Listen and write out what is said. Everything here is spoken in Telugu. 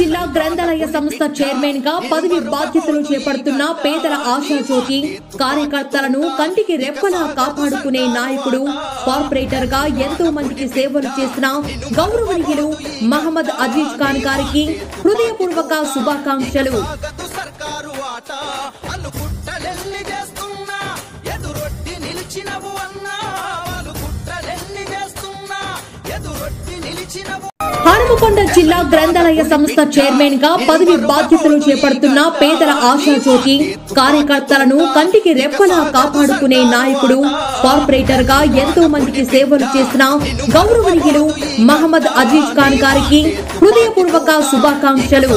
జిల్లా గ్రంథాలయ సంస్థ చైర్మన్ గా పదవి బాధ్యతలు చేపడుతున్న పేదల ఆశాజ్యోతి, కార్యకర్తలను కంటికి రెప్పలా కాపాడుకునే నాయకుడు, కార్పొరేటర్ గా ఎంతో మందికి సేవలు చేసిన గౌరవనీయులు మహమ్మద్ అజీజ్ ఖాన్ గారికి హృదయపూర్వక శుభాకాంక్షలు. హనుమకొండ జిల్లా గ్రంథాలయ సంస్థ చైర్మన్ గా పదవి బాధ్యతలు చేపడుతున్న పేదల ఆశాజ్యోతి, కార్యకర్తలను కంటికి రెప్పలా కాపాడుకునే నాయకుడు, కార్పొరేటర్ గా ఎంతో మందికి సేవలు చేసిన గౌరవనీయులు మహమ్మద్ అజీజ్ ఖాన్ గారికి హృదయపూర్వక శుభాకాంక్షలు.